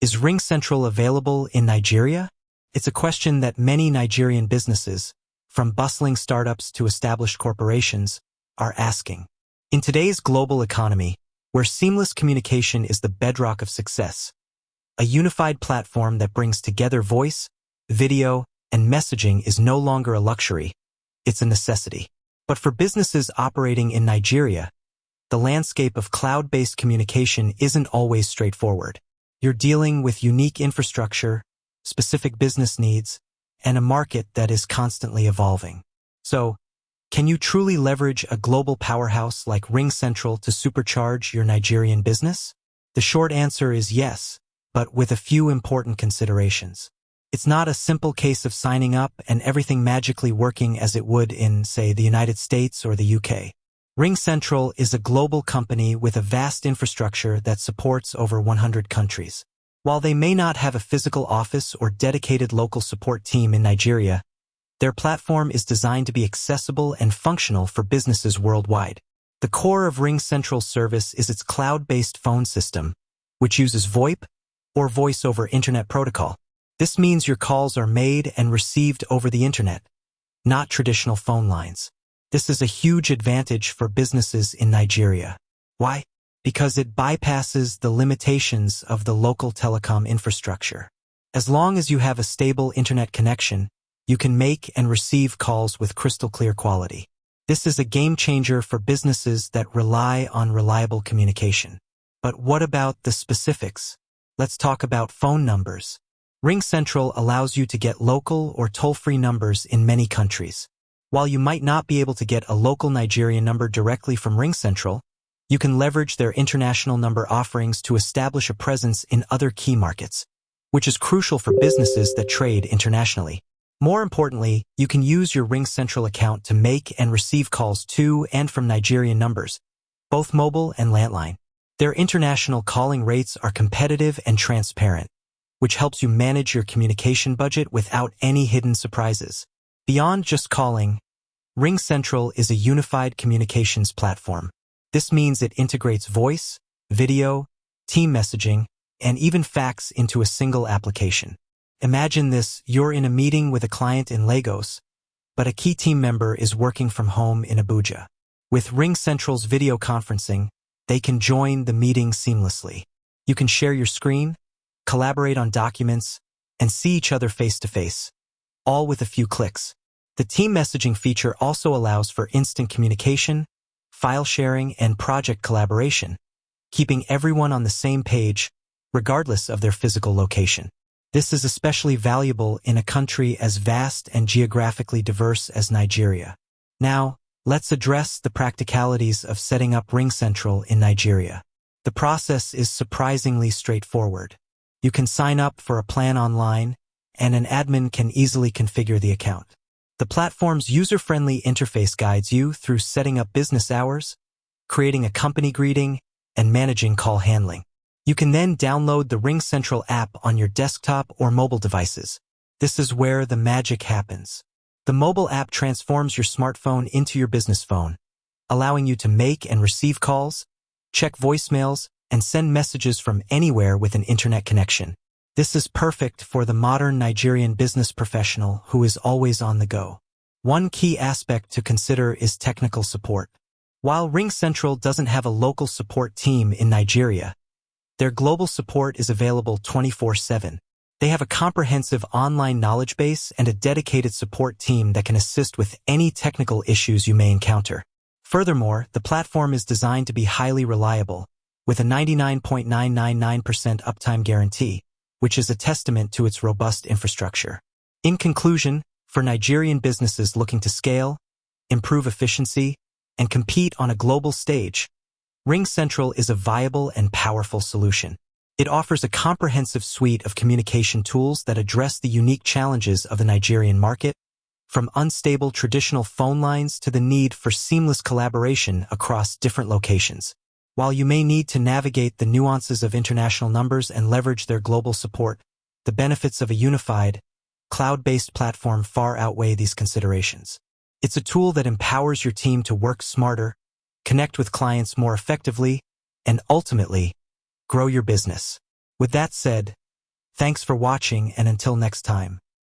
Is RingCentral available in Nigeria? It's a question that many Nigerian businesses, from bustling startups to established corporations, are asking. In today's global economy, where seamless communication is the bedrock of success, a unified platform that brings together voice, video, and messaging is no longer a luxury, it's a necessity. But for businesses operating in Nigeria, the landscape of cloud-based communication isn't always straightforward. You're dealing with unique infrastructure, specific business needs, and a market that is constantly evolving. So, can you truly leverage a global powerhouse like RingCentral to supercharge your Nigerian business? The short answer is yes, but with a few important considerations. It's not a simple case of signing up and everything magically working as it would in, say, the United States or the UK. RingCentral is a global company with a vast infrastructure that supports over 100 countries. While they may not have a physical office or dedicated local support team in Nigeria, their platform is designed to be accessible and functional for businesses worldwide. The core of RingCentral's service is its cloud-based phone system, which uses VoIP or Voice over Internet Protocol. This means your calls are made and received over the Internet, not traditional phone lines. This is a huge advantage for businesses in Nigeria. Why? Because it bypasses the limitations of the local telecom infrastructure. As long as you have a stable internet connection, you can make and receive calls with crystal clear quality. This is a game changer for businesses that rely on reliable communication. But what about the specifics? Let's talk about phone numbers. RingCentral allows you to get local or toll-free numbers in many countries. While you might not be able to get a local Nigerian number directly from RingCentral, you can leverage their international number offerings to establish a presence in other key markets, which is crucial for businesses that trade internationally. More importantly, you can use your RingCentral account to make and receive calls to and from Nigerian numbers, both mobile and landline. Their international calling rates are competitive and transparent, which helps you manage your communication budget without any hidden surprises. Beyond just calling, RingCentral is a unified communications platform. This means it integrates voice, video, team messaging, and even fax into a single application. Imagine this: you're in a meeting with a client in Lagos, but a key team member is working from home in Abuja. With RingCentral's video conferencing, they can join the meeting seamlessly. You can share your screen, collaborate on documents, and see each other face to face, all with a few clicks. The team messaging feature also allows for instant communication, file sharing, and project collaboration, keeping everyone on the same page, regardless of their physical location. This is especially valuable in a country as vast and geographically diverse as Nigeria. Now, let's address the practicalities of setting up RingCentral in Nigeria. The process is surprisingly straightforward. You can sign up for a plan online, and an admin can easily configure the account. The platform's user-friendly interface guides you through setting up business hours, creating a company greeting, and managing call handling. You can then download the RingCentral app on your desktop or mobile devices. This is where the magic happens. The mobile app transforms your smartphone into your business phone, allowing you to make and receive calls, check voicemails, and send messages from anywhere with an internet connection. This is perfect for the modern Nigerian business professional who is always on the go. One key aspect to consider is technical support. While RingCentral doesn't have a local support team in Nigeria, their global support is available 24/7. They have a comprehensive online knowledge base and a dedicated support team that can assist with any technical issues you may encounter. Furthermore, the platform is designed to be highly reliable, with a 99.999% uptime guarantee, which is a testament to its robust infrastructure. In conclusion, for Nigerian businesses looking to scale, improve efficiency, and compete on a global stage, RingCentral is a viable and powerful solution. It offers a comprehensive suite of communication tools that address the unique challenges of the Nigerian market, from unstable traditional phone lines to the need for seamless collaboration across different locations. While you may need to navigate the nuances of international numbers and leverage their global support, the benefits of a unified, cloud-based platform far outweigh these considerations. It's a tool that empowers your team to work smarter, connect with clients more effectively, and ultimately, grow your business. With that said, Thanks for watching, and until next time.